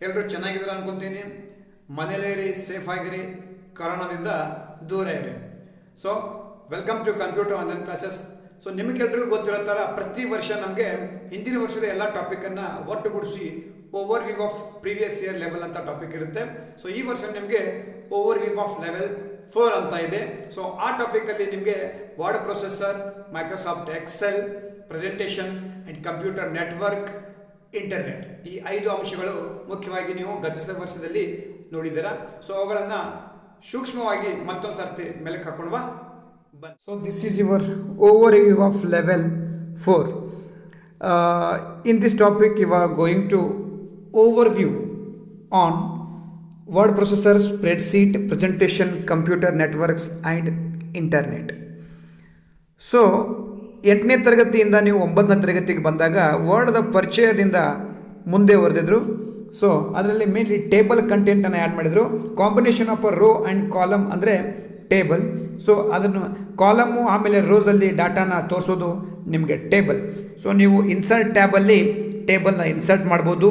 ಎಲ್ಲರೂ ಚೆನ್ನಾಗಿದ್ದಾರೆ ಅನ್ಕೊಂತೀನಿ. ಮನೇಲಿರಿ, ಸೇಫ್ ಆಗಿರಿ, ಕೊರೋನಾದಿಂದ ದೂರ ಇರಿ. So welcome to computer online classes. So ನಿಮಗೆಲ್ರಿಗೂ ಗೊತ್ತಿರೋ ಥರ ಪ್ರತಿ ವರ್ಷ ನಮಗೆ ಹಿಂದಿನ ವರ್ಷದ ಎಲ್ಲ ಟಾಪಿಕನ್ನು ಒಟ್ಟುಗೂಡಿಸಿ over view of previous year level ಅಂತ ಟಾಪಿಕ್ ಇರುತ್ತೆ. ಸೊ ಈ ವರ್ಷ ನಿಮಗೆ ಓವರ್ ವ್ಯೂ ಆಫ್ ಲೆವೆಲ್ 4 ಅಂತ ಇದೆ. ಸೊ ಆ ಟಾಪಿಕಲ್ಲಿ ನಿಮಗೆ word processor, Microsoft Excel, presentation and computer network, internet, ಈ 5 ಅಂಶಗಳು ಮುಖ್ಯವಾಗಿ ನೀವು ಗತ ವರ್ಷದಲ್ಲಿ ನೋಡಿದ್ದೀರಾ. ಸೊ ಅವುಗಳನ್ನು ಸೂಕ್ಷ್ಮವಾಗಿ ಮತ್ತೊಂದು ಸರ್ತಿ ಮೆಲುಕು ಹಾಕೊಂಡ್ವಾ. So this is your overview of level 4. In this topic you are going to overview on word processor, spreadsheet, presentation, computer networks and internet. So 8ನೇ ತರಗತಿಯಿಂದ ನೀವು 9ನೇ ತರಗತಿಗೆ ಬಂದಾಗ ವರ್ಡ್ದ ಪರಿಚಯದಿಂದ ಮುಂದೆ ಹೊರದಿದ್ರು. ಸೊ ಅದರಲ್ಲಿ ಮೇನ್ಲಿ ಟೇಬಲ್ ಕಂಟೆಂಟನ್ನು ಆ್ಯಡ್ ಮಾಡಿದರು. Combination of row and column ಅಂದರೆ ಟೇಬಲ್. ಸೊ ಅದನ್ನು ಕಾಲಮು ಆಮೇಲೆ ರೋಸಲ್ಲಿ ಡಾಟಾನ ತೋರಿಸೋದು ನಿಮಗೆ ಟೇಬಲ್. ಸೊ ನೀವು ಇನ್ಸರ್ಟ್ ಟ್ಯಾಬಲ್ಲಿ ಟೇಬಲ್ನ ಇನ್ಸರ್ಟ್ ಮಾಡ್ಬೋದು.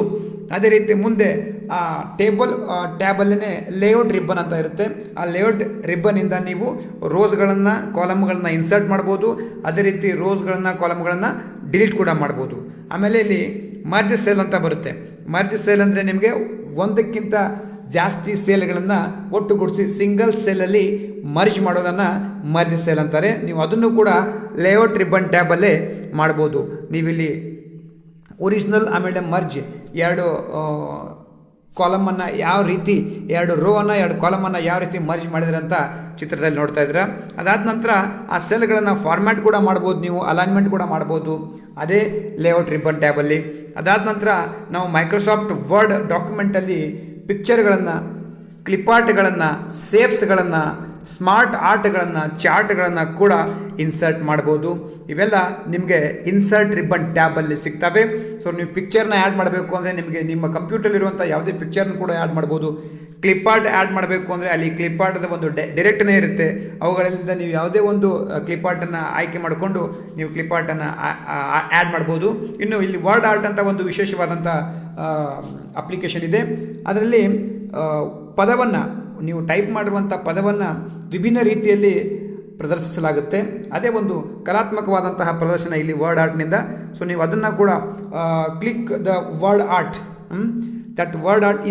ಅದೇ ರೀತಿ ಮುಂದೆ ಆ ಟೇಬಲ್ ಟ್ಯಾಬಲ್ಲೇ ಲೇಔಟ್ ರಿಬ್ಬನ್ ಅಂತ ಇರುತ್ತೆ. ಆ ಲೇಔಟ್ ರಿಬ್ಬನಿಂದ ನೀವು ರೋಸ್ಗಳನ್ನು, ಕಾಲಮ್ಗಳನ್ನು ಇನ್ಸರ್ಟ್ ಮಾಡ್ಬೋದು. ಅದೇ ರೀತಿ ರೋಸ್ಗಳನ್ನು, ಕಾಲಮ್ಗಳನ್ನು ಡಿಲೀಟ್ ಕೂಡ ಮಾಡ್ಬೋದು. ಆಮೇಲೆ ಇಲ್ಲಿ ಮರ್ಜ್ ಸೆಲ್ ಅಂತ ಬರುತ್ತೆ. ಮರ್ಜ್ ಸೆಲ್ ಅಂದರೆ ನಿಮಗೆ ಒಂದಕ್ಕಿಂತ ಜಾಸ್ತಿ ಸೇಲ್ಗಳನ್ನು ಒಟ್ಟುಗೂಡಿಸಿ ಸಿಂಗಲ್ ಸೆಲ್ಲಲ್ಲಿ ಮರ್ಜ್ ಮಾಡೋದನ್ನು ಮರ್ಜ್ ಸೆಲ್ ಅಂತಾರೆ. ನೀವು ಅದನ್ನು ಕೂಡ ಲೇಔಟ್ ರಿಬ್ಬನ್ ಟ್ಯಾಬಲ್ಲೇ ಮಾಡ್ಬೋದು. ನೀವಿಲ್ಲಿ ಒರಿಜಿನಲ್ ಆಮೇಲೆ ಮರ್ಜ್ 2 ಕಾಲಮನ್ನು ಯಾವ ರೀತಿ, 2 ರೋವನ್ನು 2 ಕಾಲಮನ್ನು ಯಾವ ರೀತಿ ಮರ್ಜ್ ಮಾಡಿದ್ರೆ ಅಂತ ಚಿತ್ರದಲ್ಲಿ ನೋಡ್ತಾ ಇದ್ದೀರಾ. ಅದಾದ ನಂತರ ಆ ಸೆಲ್ಗಳನ್ನು ಫಾರ್ಮ್ಯಾಟ್ ಕೂಡ ಮಾಡ್ಬೋದು, ನೀವು ಅಲೈನ್ಮೆಂಟ್ ಕೂಡ ಮಾಡ್ಬೋದು ಅದೇ ಲೇಔಟ್ ರಿಬ್ಬನ್ ಟ್ಯಾಬಲ್ಲಿ. ಅದಾದ ನಂತರ ನಾವು ಮೈಕ್ರೋಸಾಫ್ಟ್ ವರ್ಡ್ ಡಾಕ್ಯುಮೆಂಟಲ್ಲಿ ಪಿಕ್ಚರ್ಗಳನ್ನು, ಕ್ಲಿಪಾರ್ಟ್ಗಳನ್ನು, ಸೇಪ್ಸ್ಗಳನ್ನು, ಸ್ಮಾರ್ಟ್ ಆರ್ಟ್ಗಳನ್ನು, ಚಾರ್ಟ್ಗಳನ್ನು ಕೂಡ ಇನ್ಸರ್ಟ್ ಮಾಡ್ಬೋದು. ಇವೆಲ್ಲ ನಿಮಗೆ ಇನ್ಸರ್ಟ್ ರಿಬ್ಬನ್ ಟ್ಯಾಬಲ್ಲಿ ಸಿಗ್ತವೆ. ಸೊ ನೀವು ಪಿಕ್ಚರ್ನ ಆ್ಯಡ್ ಮಾಡಬೇಕು ಅಂದರೆ ನಿಮಗೆ ನಿಮ್ಮ ಕಂಪ್ಯೂಟರ್ಲಿರುವಂಥ ಯಾವುದೇ ಪಿಕ್ಚರ್ನ ಕೂಡ ಆ್ಯಡ್ ಮಾಡ್ಬೋದು. ಕ್ಲಿಪಾರ್ಟ್ ಆ್ಯಡ್ ಮಾಡಬೇಕು ಅಂದರೆ ಅಲ್ಲಿ ಕ್ಲಿಪಾರ್ಟ್ದ ಒಂದು ಡೈರೆಕ್ಟ್ನೇ ಇರುತ್ತೆ. ಅವುಗಳಿಂದ ನೀವು ಯಾವುದೇ ಒಂದು ಕ್ಲಿಪಾರ್ಟನ್ನು ಆಯ್ಕೆ ಮಾಡಿಕೊಂಡು ನೀವು ಕ್ಲಿಪಾರ್ಟನ್ನು ಆ್ಯಡ್ ಮಾಡ್ಬೋದು. ಇನ್ನು ಇಲ್ಲಿ ವರ್ಡ್ ಆರ್ಟ್ ಅಂತ ಒಂದು ವಿಶೇಷವಾದಂಥ ಅಪ್ಲಿಕೇಶನ್ ಇದೆ. ಅದರಲ್ಲಿ ಪದವನ್ನು, ನೀವು ಟೈಪ್ ಮಾಡಿರುವಂಥ ಪದವನ್ನು ವಿಭಿನ್ನ ರೀತಿಯಲ್ಲಿ ಪ್ರದರ್ಶಿಸಲಾಗುತ್ತೆ. ಅದೇ ಒಂದು ಕಲಾತ್ಮಕವಾದಂತಹ ಪ್ರದರ್ಶನ ಇಲ್ಲಿ ವರ್ಡ್ ಆರ್ಟ್ನಿಂದ. ಸೊ ನೀವು ಅದನ್ನು ಕೂಡ click the WordArt, that WordArt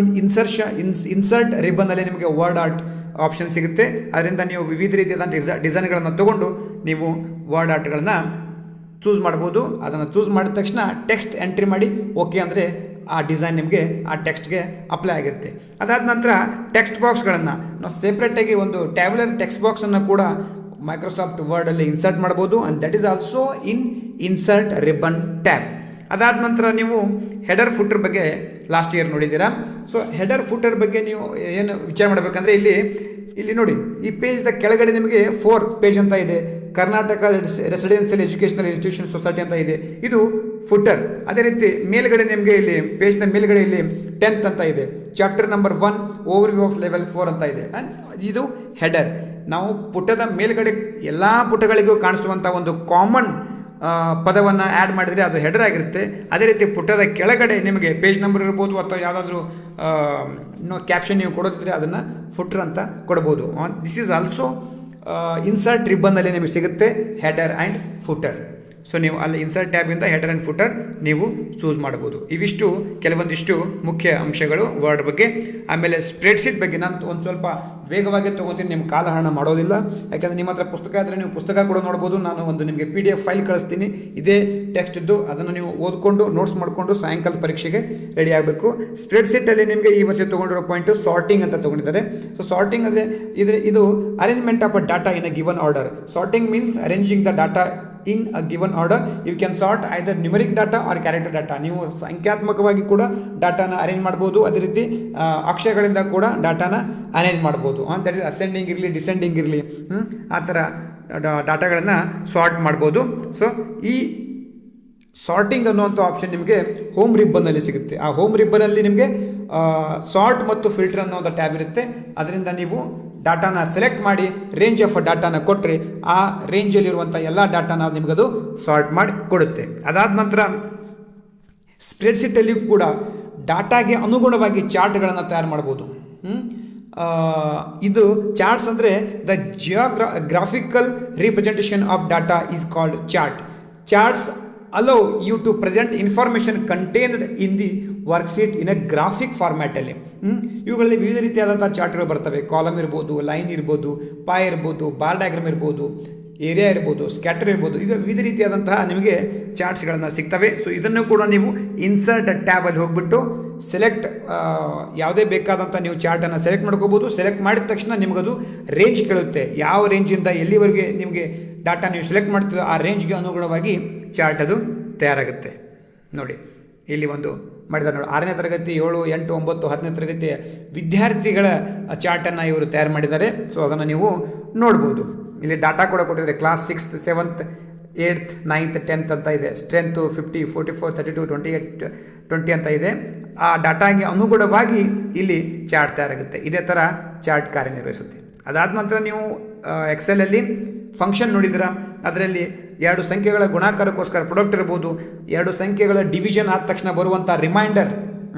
insert ರಿಬ್ಬನ್ನಲ್ಲಿ ನಿಮಗೆ ವರ್ಡ್ ಆರ್ಟ್ ಆಪ್ಷನ್ ಸಿಗುತ್ತೆ. ಅದರಿಂದ ನೀವು ವಿವಿಧ ರೀತಿಯಾದ ಡಿಸೈನ್ಗಳನ್ನು ತಗೊಂಡು ನೀವು ವರ್ಡ್ ಆರ್ಟ್ಗಳನ್ನು ಚೂಸ್ ಮಾಡ್ಬೋದು. ಅದನ್ನು ಚೂಸ್ ಮಾಡಿದ ತಕ್ಷಣ ಟೆಕ್ಸ್ಟ್ ಎಂಟ್ರಿ ಮಾಡಿ ಓಕೆ ಅಂದರೆ ಆ ಡಿಸೈನ್ ನಿಮಗೆ ಆ ಟೆಕ್ಸ್ಟ್ಗೆ ಅಪ್ಲೈ ಆಗುತ್ತೆ. ಅದಾದ ನಂತರ ಟೆಕ್ಸ್ಟ್ ಬಾಕ್ಸ್ಗಳನ್ನು ನಾವು ಸೆಪ್ರೇಟಾಗಿ ಒಂದು ಟ್ಯಾಬ್ಯುಲರ್ ಟೆಕ್ಸ್ಟ್ ಬಾಕ್ಸನ್ನು ಕೂಡ ಮೈಕ್ರೋಸಾಫ್ಟ್ ವರ್ಡಲ್ಲಿ ಇನ್ಸರ್ಟ್ ಮಾಡ್ಬೋದು. And that is also in insert ribbon tab. ಅದಾದ ನಂತರ ನೀವು ಹೆಡರ್ ಫುಟರ್ ಬಗ್ಗೆ ಲಾಸ್ಟ್ ಇಯರ್ ನೋಡಿದ್ದೀರಾ. ಸೊ ಹೆಡರ್ ಫುಟರ್ ಬಗ್ಗೆ ನೀವು ಏನು ವಿಚಾರ ಮಾಡಬೇಕಂದ್ರೆ ಇಲ್ಲಿ ನೋಡಿ, ಈ ಪೇಜ್ದ ಕೆಳಗಡೆ ನಿಮಗೆ 4 ಪೇಜ್ ಅಂತ ಇದೆ. Karnataka residential educational institution society ಅಂತ ಇದೆ, ಇದು ಫುಟರ್. ಅದೇ ರೀತಿ ಮೇಲ್ಗಡೆ ನಿಮಗೆ ಇಲ್ಲಿ ಪೇಜ್ನ ಮೇಲ್ಗಡೆ ಇಲ್ಲಿ 10th ಅಂತ ಇದೆ. Chapter number 1 over view of level 4 ಅಂತ ಇದೆ. ಇದು ಹೆಡರ್. ನಾವು ಪುಟದ ಮೇಲ್ಗಡೆ ಎಲ್ಲ ಪುಟಗಳಿಗೂ ಕಾಣಿಸುವಂಥ ಒಂದು ಕಾಮನ್ ಪದವನ್ನು ಆ್ಯಡ್ ಮಾಡಿದರೆ ಅದು ಹೆಡರ್ ಆಗಿರುತ್ತೆ. ಅದೇ ರೀತಿ ಪುಟದ ಕೆಳಗಡೆ ನಿಮಗೆ ಪೇಜ್ ನಂಬರ್ ಇರ್ಬೋದು ಅಥವಾ ಯಾವುದಾದ್ರೂ ಕ್ಯಾಪ್ಷನ್ ನೀವು ಕೊಡೋದಿದ್ರೆ ಅದನ್ನು ಫುಟರ್ ಅಂತ ಕೊಡ್ಬೋದು. ದಿಸ್ ಈಸ್ ಆಲ್ಸೋ ಇನ್ಸರ್ಟ್ ರಿಬ್ಬನ್ನಲ್ಲಿ ನಿಮಗೆ ಸಿಗುತ್ತೆ ಹೆಡರ್ ಆ್ಯಂಡ್ ಫುಟರ್. ಸೊ ನೀವು ಅಲ್ಲಿ ಇನ್ಸರ್ಟ್ ಟ್ಯಾಬಿಂದ ಹೆಡರ್ ಆ್ಯಂಡ್ ಫುಟರ್ ನೀವು ಚೂಸ್ ಮಾಡ್ಬೋದು. ಇವಿಷ್ಟು ಕೆಲವೊಂದಿಷ್ಟು ಮುಖ್ಯ ಅಂಶಗಳು ವರ್ಡ್ ಬಗ್ಗೆ. ಆಮೇಲೆ ಸ್ಪ್ರೆಡ್ಶೀಟ್ ಬಗ್ಗೆ ನಾನು ಒಂದು ಸ್ವಲ್ಪ ವೇಗವಾಗಿ ತೊಗೊತೀನಿ, ನಿಮ್ಮ ಕಾಲಹರಣ ಮಾಡೋದಿಲ್ಲ. ಯಾಕಂದರೆ ನಿಮ್ಮ ಹತ್ರ ಪುಸ್ತಕ ಇದ್ದರೆ ನೀವು ಪುಸ್ತಕ ಕೂಡ ನೋಡ್ಬೋದು. ನಾನು ಒಂದು ನಿಮಗೆ PDF ಫೈಲ್ ಕಳಿಸ್ತೀನಿ ಇದೇ ಟೆಕ್ಸ್ಟ್ದು. ಅದನ್ನು ನೀವು ಓದ್ಕೊಂಡು ನೋಟ್ಸ್ ಮಾಡಿಕೊಂಡು ಸಾಯಂಕಾಲದ ಪರೀಕ್ಷೆಗೆ ರೆಡಿ ಆಗಬೇಕು. ಸ್ಪ್ರೆಡ್ಶೀಟಲ್ಲಿ ನಿಮಗೆ ಈ ವರ್ಷ ತೊಗೊಂಡಿರೋ ಪಾಯಿಂಟು ಸಾರ್ಟಿಂಗ್ ಅಂತ ತೊಗೊಂಡಿದ್ದಾರೆ. ಸೊ ಸಾರ್ಟಿಂಗ್ ಅಂದರೆ ಇದು arrangement of a data in a given order. Sorting means arranging the data in a given order. You can sort either numeric data or character data. ನೀವು ಸಂಖ್ಯಾತ್ಮಕವಾಗಿ ಕೂಡ ಡಾಟಾನ ಅರೇಂಜ್ ಮಾಡ್ಬೋದು. ಅದೇ ರೀತಿ ಅಕ್ಷರಗಳಿಂದ ಕೂಡ ಡಾಟಾನ ಅರೇಂಜ್ ಮಾಡ್ಬೋದು. ದಟ್ ಇಸ್ ಅಸೆಂಡಿಂಗ್ ಇರಲಿ, descending ಇರಲಿ, ಆ ಥರ ಡಾಟಾಗಳನ್ನು ಸಾರ್ಟ್ ಮಾಡ್ಬೋದು. ಸೊ ಈ ಸಾರ್ಟಿಂಗ್ ಅನ್ನುವಂಥ ಆಪ್ಷನ್ ನಿಮಗೆ ಹೋಮ್ ರಿಬ್ಬನ್ನಲ್ಲಿ ಸಿಗುತ್ತೆ. ಆ ಹೋಮ್ ರಿಬ್ಬನಲ್ಲಿ ನಿಮಗೆ ಸಾರ್ಟ್ ಮತ್ತು ಫಿಲ್ಟರ್ ಅನ್ನೋ ಒಂದು ಟ್ಯಾಬ್ ಇರುತ್ತೆ. ಅದರಿಂದ ನೀವು ಡಾಟಾನ ಸೆಲೆಕ್ಟ್ ಮಾಡಿ ರೇಂಜ್ ಆಫ್ ಡಾಟಾನ ಕೊಟ್ಟರೆ ಆ ರೇಂಜಲ್ಲಿರುವಂಥ ಎಲ್ಲ ಡಾಟಾನ ನಿಮಗದು ಸಾರ್ಟ್ ಮಾಡಿ ಕೊಡುತ್ತೆ. ಅದಾದ ನಂತರ ಸ್ಪ್ರೆಡ್ಶೀಟಲ್ಲಿ ಕೂಡ ಡಾಟಾಗೆ ಅನುಗುಣವಾಗಿ ಚಾರ್ಟ್ಗಳನ್ನು ತಯಾರು ಮಾಡ್ಬೋದು. ಇದು ಚಾರ್ಟ್ಸ್ ಅಂದರೆ the graphical representation of data is called chart. Charts allow you to present information contained in the worksheet in a graphic ಫಾರ್ಮ್ಯಾಟಲ್ಲಿ. ಇವುಗಳಲ್ಲಿ ವಿವಿಧ ರೀತಿಯಾದಂಥ ಚಾರ್ಟ್ಗಳು ಬರ್ತವೆ. ಕಾಲಮ್ ಇರ್ಬೋದು, ಲೈನ್ ಇರ್ಬೋದು, ಪಾಯ್ ಇರ್ಬೋದು, ಬಾರ್ ಡಯಾಗ್ರಾಮ್ ಇರ್ಬೋದು, ಏರಿಯಾ ಇರ್ಬೋದು, ಸ್ಕ್ಯಾಟರ್ ಇರ್ಬೋದು. ಈಗ ವಿವಿಧ ರೀತಿಯಾದಂತಹ ನಿಮಗೆ ಚಾರ್ಟ್ಸ್ಗಳನ್ನು ಸಿಗ್ತವೆ. ಸೊ ಇದನ್ನು ಕೂಡ ನೀವು ಇನ್ಸರ್ಟ್ ಟ್ಯಾಬಲ್ಲಿ ಹೋಗ್ಬಿಟ್ಟು ಸೆಲೆಕ್ಟ್ ಯಾವುದೇ ಬೇಕಾದಂಥ ನೀವು ಚಾರ್ಟನ್ನು ಸೆಲೆಕ್ಟ್ ಮಾಡ್ಕೋಬೋದು. ಸೆಲೆಕ್ಟ್ ಮಾಡಿದ ತಕ್ಷಣ ನಿಮಗದು ರೇಂಜ್ ಕೇಳುತ್ತೆ. ಯಾವ ರೇಂಜಿಂದ ಎಲ್ಲಿವರೆಗೆ ನಿಮಗೆ ಡಾಟಾ ನೀವು ಸೆಲೆಕ್ಟ್ ಮಾಡ್ತೀರೋ ಆ ರೇಂಜ್ಗೆ ಅನುಗುಣವಾಗಿ ಚಾರ್ಟ್ ಅದು ತಯಾರಾಗುತ್ತೆ. ನೋಡಿ ಇಲ್ಲಿ ಒಂದು ಮಾಡಿದ್ದಾರೆ ನೋಡಿ, 6ನೇ ತರಗತಿ 7, 8, 9, 10ನೇ ತರಗತಿಯ ವಿದ್ಯಾರ್ಥಿಗಳ ಚಾರ್ಟನ್ನು ಇವರು ತಯಾರು ಮಾಡಿದ್ದಾರೆ. ಸೊ ಅದನ್ನು ನೀವು ನೋಡ್ಬೋದು. ಇಲ್ಲಿ ಡಾಟಾ ಕೂಡ ಕೊಟ್ಟಿದ್ದಾರೆ. Class 6th, 7th, 8th, 9th, 10th ಅಂತ ಇದೆ. ಸ್ಟ್ರೆಂತು 50, 44, 32, 28, 20 ಅಂತ ಇದೆ. ಆ ಡಾಟಾಗೆ ಅನುಗುಣವಾಗಿ ಇಲ್ಲಿ ಚಾರ್ಟ್ ತಯಾರಾಗುತ್ತೆ. ಇದೇ ಥರ ಚಾರ್ಟ್ ಕಾರ್ಯನಿರ್ವಹಿಸುತ್ತೆ. ಅದಾದ ನಂತರ ನೀವು ಎಕ್ಸೆಲಲ್ಲಿ ಫಂಕ್ಷನ್ ನೋಡಿದಿರ. ಅದರಲ್ಲಿ 2 ಸಂಖ್ಯೆಗಳ ಗುಣಾಕಾರಕ್ಕೋಸ್ಕರ ಪ್ರಾಡಕ್ಟ್ ಇರ್ಬೋದು, 2 ಸಂಖ್ಯೆಗಳ ಡಿವಿಷನ್ ಆದ ತಕ್ಷಣ ಬರುವಂಥ ರಿಮೈಂಡರ್,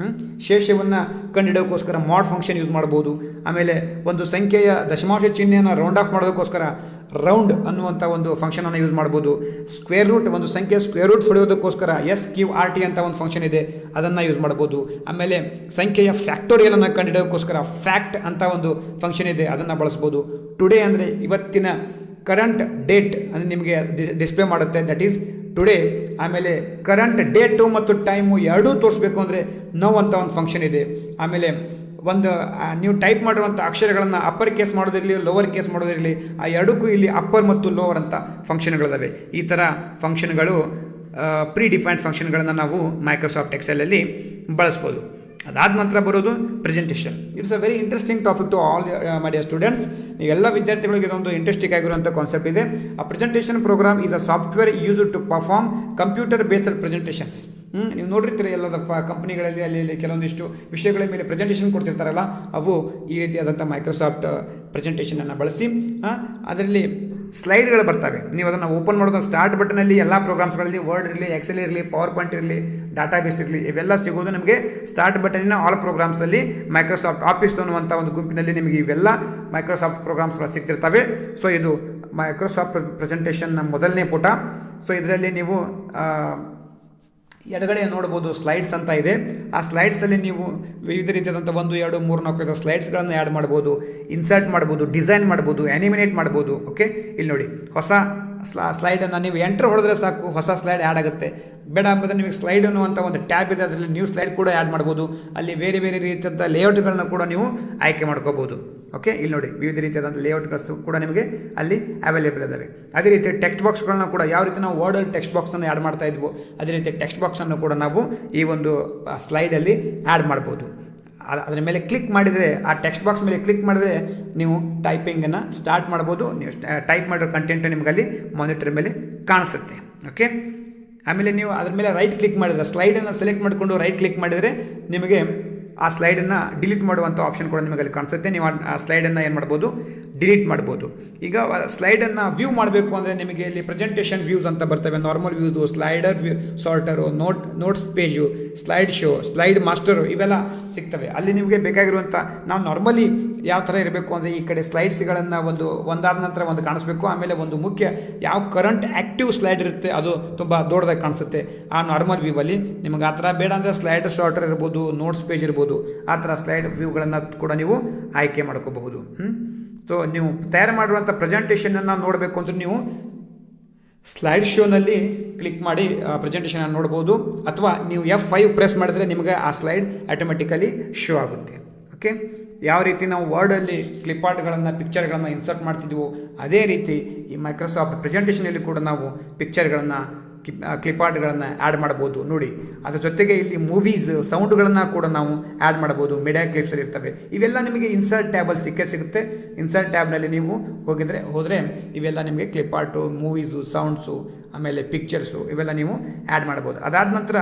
ಶೇಷವನ್ನು ಕಂಡುಹಿಡೋಕ್ಕೋಸ್ಕರ ಮಾಡ್ ಫಂಕ್ಷನ್ ಯೂಸ್ ಮಾಡ್ಬೋದು. ಆಮೇಲೆ ಒಂದು ಸಂಖ್ಯೆಯ ದಶಮಾಂಶ ಚಿಹ್ನೆಯನ್ನು ರೌಂಡ್ ಆಫ್ ಮಾಡೋದಕ್ಕೋಸ್ಕರ ರೌಂಡ್ ಅನ್ನುವಂಥ ಒಂದು ಫಂಕ್ಷನನ್ನು ಯೂಸ್ ಮಾಡ್ಬೋದು. ಸ್ಕ್ವೇರ್ ರೂಟ್, ಒಂದು ಸಂಖ್ಯೆ ಸ್ಕ್ವೇರ್ ರೂಟ್ ಹೊಡೆಯೋದಕ್ಕೋಸ್ಕರ SQRT ಅಂತ ಒಂದು ಫಂಕ್ಷನ್ ಇದೆ, ಅದನ್ನು ಯೂಸ್ ಮಾಡ್ಬೋದು. ಆಮೇಲೆ ಸಂಖ್ಯೆಯ ಫ್ಯಾಕ್ಟೋರಿಯಲನ್ನು ಕಂಡುಹಿಡೋಕ್ಕೋಸ್ಕರ ಫ್ಯಾಕ್ಟ್ ಅಂತ ಒಂದು ಫಂಕ್ಷನ್ ಇದೆ, ಅದನ್ನು ಬಳಸ್ಬೋದು. ಟುಡೇ ಅಂದರೆ ಇವತ್ತಿನ ಕರೆಂಟ್ ಡೇಟ್ ಅಂದರೆ ನಿಮಗೆ ಡಿಸ್ಪ್ಲೇ ಮಾಡುತ್ತೆ, ದಟ್ ಈಸ್ ಟುಡೇ. ಆಮೇಲೆ ಕರೆಂಟ್ ಡೇಟು ಮತ್ತು ಟೈಮು ಎರಡೂ ತೋರಿಸ್ಬೇಕು ಅಂದರೆ ನೌ ಅಂತ ಒಂದು ಫಂಕ್ಷನ್ ಇದೆ. ಆಮೇಲೆ ಒಂದು ನೀವು ಟೈಪ್ ಮಾಡಿರುವಂಥ ಅಕ್ಷರಗಳನ್ನು ಅಪ್ಪರ್ ಕೇಸ್ ಮಾಡೋದಿರಲಿ, ಲೋವರ್ ಕೇಸ್ ಮಾಡೋದಿರಲಿ, ಆ ಎರಡಕ್ಕೂ ಇಲ್ಲಿ ಅಪ್ಪರ್ ಮತ್ತು ಲೋವರ್ ಅಂತ ಫಂಕ್ಷನ್ಗಳಿದಾವೆ. ಈ ಥರ ಫಂಕ್ಷನ್ಗಳು ಪ್ರೀ ಡಿಫೈನ್ಡ್ ಫಂಕ್ಷನ್ಗಳನ್ನು ನಾವು ಮೈಕ್ರೋಸಾಫ್ಟ್ ಎಕ್ಸೆಲಲ್ಲಿ ಬಳಸ್ಬೋದು. ಅದಾದ ನಂತರ ಬರೋದು presentation. It's a very interesting topic to all my dear students. ನೀವೆಲ್ಲ ವಿದ್ಯಾರ್ಥಿಗಳಿಗೆ ಇದೊಂದು ಇಂಟ್ರೆಸ್ಟಿಂಗ್ ಆಗಿರುವಂಥ ಕಾನ್ಸೆಪ್ಟ್ ಇದೆ. ಆ presentation program is a software used to perform computer based presentations. ನೀವು ನೋಡಿರ್ತೀರಿ ಎಲ್ಲದಪ್ಪ ಕಂಪ್ನಿಗಳಲ್ಲಿ ಅಲ್ಲಿ ಕೆಲವೊಂದಿಷ್ಟು ವಿಷಯಗಳ ಮೇಲೆ ಪ್ರೆಸೆಂಟೇಷನ್ ಕೊಡ್ತಿರ್ತಾರಲ್ಲ, ಅವು ಈ ರೀತಿಯಾದಂಥ ಮೈಕ್ರೋಸಾಫ್ಟ್ ಪ್ರೆಸೆಂಟೇಷನನ್ನು ಬಳಸಿ ಅದರಲ್ಲಿ ಸ್ಲೈಡ್ಗಳು ಬರ್ತವೆ. ನೀವು ಅದನ್ನು ಓಪನ್ ಮಾಡೋದು ಸ್ಟಾರ್ಟ್ ಬಟನಲ್ಲಿ ಎಲ್ಲ ಪ್ರೋಗ್ರಾಮ್ಸ್ಗಳಲ್ಲಿ ವರ್ಡ್ ಇರಲಿ, ಎಕ್ಸೆಲ್ ಇರಲಿ, ಪವರ್ ಪಾಯಿಂಟ್ ಇರಲಿ, ಡಾಟಾಬೇಸ್ ಇರಲಿ, ಇವೆಲ್ಲ ಸಿಗೋದು ನಮಗೆ ಸ್ಟಾರ್ಟ್ ಬಟನಿನ ಆಲ್ ಪ್ರೋಗ್ರಾಮ್ಸಲ್ಲಿ ಮೈಕ್ರೋಸಾಫ್ಟ್ ಆಫೀಸ್ ಅನ್ನುವಂಥ ಒಂದು ಗುಂಪಿನಲ್ಲಿ ನಿಮಗೆ ಇವೆಲ್ಲ ಮೈಕ್ರೋಸಾಫ್ಟ್ ಪ್ರೋಗ್ರಾಮ್ಸ್ಗಳು ಸಿಗ್ತಿರ್ತವೆ. ಸೊ ಇದು ಮೈಕ್ರೋಸಾಫ್ಟ್ ಪ್ರೆಸೆಂಟೇಷನ್ನ ಮೊದಲನೇ ಪುಟ. ಸೊ ಇದರಲ್ಲಿ ನೀವು ಎಡಗಡೆ ನೋಡ್ಬೋದು ಸ್ಲೈಡ್ಸ್ ಅಂತ ಇದೆ. ಆ ಸ್ಲೈಡ್ಸಲ್ಲಿ ನೀವು ವಿವಿಧ ರೀತಿಯಾದಂಥ 1, 2, 3, 4 ಸ್ಲೈಡ್ಸ್ಗಳನ್ನು ಆ್ಯಡ್ ಮಾಡ್ಬೋದು, ಇನ್ಸರ್ಟ್ ಮಾಡ್ಬೋದು, ಡಿಸೈನ್ ಮಾಡ್ಬೋದು, ಆ್ಯನಿಮೇಟ್ ಮಾಡ್ಬೋದು. ಓಕೆ, ಇಲ್ಲಿ ನೋಡಿ ಹೊಸ ಸ್ಲೈಡನ್ನು ನೀವು ಎಂಟ್ರ್ ಹೊಡೆದ್ರೆ ಸಾಕು, ಹೊಸ ಸ್ಲೈಡ್ ಆ್ಯಡ್ ಆಗುತ್ತೆ. ಬೇಡ ಅಂಬುದು ನಿಮಗೆ ಸ್ಲೈಡ್ ಅನ್ನುವಂಥ ಒಂದು ಟ್ಯಾಬ್ ಇದೆ, ಅದರಲ್ಲಿ ನ್ಯೂ ಸ್ಲೈಡ್ ಕೂಡ ಆ್ಯಡ್ ಮಾಡ್ಬೋದು. ಅಲ್ಲಿ ಬೇರೆ ಬೇರೆ ರೀತಿಯಾದಂಥ ಲೇಔಟ್ಗಳನ್ನ ಕೂಡ ನೀವು ಆಯ್ಕೆ ಮಾಡ್ಕೋಬೋದು. ಓಕೆ, ಇಲ್ಲಿ ನೋಡಿ ವಿವಿಧ ರೀತಿಯಾದಂಥ ಲೇಔಟ್ಗಳು ಕೂಡ ನಿಮಗೆ ಅಲ್ಲಿ ಅವೈಲೇಬಲ್ ಇದ್ದಾವೆ. ಅದೇ ರೀತಿ ಟೆಕ್ಸ್ಟ್ ಬಾಕ್ಸ್ಗಳನ್ನ ಕೂಡ ಯಾವ ರೀತಿ ನಾವು ವರ್ಡಲ್ಲಿ ಟೆಕ್ಸ್ಟ್ ಬಾಕ್ಸನ್ನು ಆ್ಯಡ್ ಮಾಡ್ತಾ ಇದ್ವು, ಅದೇ ರೀತಿ ಟೆಕ್ಸ್ಟ್ ಬಾಕ್ಸನ್ನು ಕೂಡ ನಾವು ಈ ಒಂದು ಸ್ಲೈಡಲ್ಲಿ ಆ್ಯಡ್ ಮಾಡ್ಬೋದು. ಅದರ ಮೇಲೆ ಕ್ಲಿಕ್ ಮಾಡಿದರೆ, ಆ ಟೆಕ್ಸ್ಟ್ ಬಾಕ್ಸ್ ಮೇಲೆ ಕ್ಲಿಕ್ ಮಾಡಿದರೆ ನೀವು ಟೈಪಿಂಗನ್ನು ಸ್ಟಾರ್ಟ್ ಮಾಡ್ಬೋದು. ನೀವು ಟೈಪ್ ಮಾಡಿರೋ ಕಂಟೆಂಟು ನಿಮಗಲ್ಲಿ ಮಾನಿಟರ್ ಮೇಲೆ ಕಾಣಿಸುತ್ತೆ. ಓಕೆ, ಆಮೇಲೆ ನೀವು ಅದ್ರ ಮೇಲೆ ರೈಟ್ ಕ್ಲಿಕ್ ಮಾಡಿದರೆ, ಸ್ಲೈಡನ್ನು ಸೆಲೆಕ್ಟ್ ಮಾಡಿಕೊಂಡು ರೈಟ್ ಕ್ಲಿಕ್ ಮಾಡಿದರೆ ನಿಮಗೆ ಆ ಸ್ಲೈಡನ್ನು ಡಿಲೀಟ್ ಮಾಡುವಂಥ ಆಪ್ಷನ್ ಕೂಡ ನಿಮಗೆ ಅಲ್ಲಿ ಕಾಣಿಸುತ್ತೆ. ನೀವು ಆ ಸ್ಲೈಡನ್ನು ಏನು ಮಾಡ್ಬೋದು, ಡಿಲೀಟ್ ಮಾಡ್ಬೋದು. ಈಗ ಸ್ಲೈಡನ್ನು ವ್ಯೂ ಮಾಡಬೇಕು ಅಂದರೆ ನಿಮಗೆ ಇಲ್ಲಿ ಪ್ರೆಸೆಂಟೇಷನ್ ವ್ಯೂಸ್ ಅಂತ ಬರ್ತವೆ. Normal views, slider view, sorter, notes page, slide show, slide master, ಇವೆಲ್ಲ ಸಿಗ್ತವೆ. ಅಲ್ಲಿ ನಿಮಗೆ ಬೇಕಾಗಿರುವಂಥ, ನಾವು ನಾರ್ಮಲಿ ಯಾವ ಥರ ಇರಬೇಕು ಅಂದರೆ ಈ ಕಡೆ ಸ್ಲೈಡ್ಸ್ಗಳನ್ನು ಒಂದಾದ ನಂತರ ಒಂದು ಕಾಣಿಸ್ಬೇಕು. ಆಮೇಲೆ ಒಂದು ಮುಖ್ಯ ಯಾವ ಕರೆಂಟ್ ಆ್ಯಕ್ಟಿವ್ ಸ್ಲೈಡ್ ಇರುತ್ತೆ ಅದು ತುಂಬ ದೊಡ್ಡದಾಗಿ ಕಾಣಿಸುತ್ತೆ ಆ ನಾರ್ಮಲ್ ವ್ಯೂವಲ್ಲಿ. ನಿಮಗೆ ಆ ಥರ ಬೇಡ ಅಂದರೆ ಸ್ಲೈಡ್ ಶಾರ್ಟರ್ ಇರ್ಬೋದು, ನೋಟ್ಸ್ ಪೇಜ್ ಇರ್ಬೋದು, ಆ ಥರ ಸ್ಲೈಡ್ ವ್ಯೂಗಳನ್ನು ಕೂಡ ನೀವು ಆಯ್ಕೆ ಮಾಡ್ಕೋಬಹುದು. ಸೊ ನೀವು ತಯಾರು ಮಾಡಿರುವಂಥ ಪ್ರೆಸೆಂಟೇಷನನ್ನು ನೋಡಬೇಕು ಅಂದರೆ ನೀವು ಸ್ಲೈಡ್ ಶೋನಲ್ಲಿ ಕ್ಲಿಕ್ ಮಾಡಿ ಪ್ರೆಸೆಂಟೇಷನ್ ನೋಡ್ಬೋದು, ಅಥವಾ ನೀವು F5 ಪ್ರೆಸ್ ಮಾಡಿದ್ರೆ ನಿಮಗೆ ಆ ಸ್ಲೈಡ್ ಆಟೋಮೆಟಿಕಲಿ ಶೋ ಆಗುತ್ತೆ. ಓಕೆ, ಯಾವ ರೀತಿ ನಾವು ವರ್ಡಲ್ಲಿ ಕ್ಲಿಪಾರ್ಟ್ಗಳನ್ನು, ಪಿಕ್ಚರ್ಗಳನ್ನು ಇನ್ಸರ್ಟ್ ಮಾಡ್ತಿದ್ವೋ ಅದೇ ರೀತಿ ಈ ಮೈಕ್ರೋಸಾಫ್ಟ್ ಪ್ರೆಸೆಂಟೇಷನಲ್ಲಿ ಕೂಡ ನಾವು ಪಿಕ್ಚರ್ಗಳನ್ನು, ಕ್ಲಿಪಾರ್ಟ್ಗಳನ್ನು ಆ್ಯಡ್ ಮಾಡ್ಬೋದು. ನೋಡಿ, ಅದ್ರ ಜೊತೆಗೆ ಇಲ್ಲಿ ಮೂವೀಸ್ ಸೌಂಡ್ಗಳನ್ನು ಕೂಡ ನಾವು ಆ್ಯಡ್ ಮಾಡ್ಬೋದು. ಮೀಡಿಯಾ ಕ್ಲಿಪ್ಸಲ್ಲಿ ಇರ್ತವೆ. ಇವೆಲ್ಲ ನಿಮಗೆ ಇನ್ಸರ್ಟ್ ಟ್ಯಾಬಲ್ಲಿ ಸಿಗುತ್ತೆ. ಇನ್ಸರ್ಟ್ ಟ್ಯಾಬ್ನಲ್ಲಿ ನೀವು ಹೋದರೆ ಇವೆಲ್ಲ ನಿಮಗೆ ಕ್ಲಿಪಾರ್ಟು, ಮೂವೀಸು, ಸೌಂಡ್ಸು, ಆಮೇಲೆ ಪಿಕ್ಚರ್ಸು, ಇವೆಲ್ಲ ನೀವು ಆ್ಯಡ್ ಮಾಡ್ಬೋದು. ಅದಾದ ನಂತರ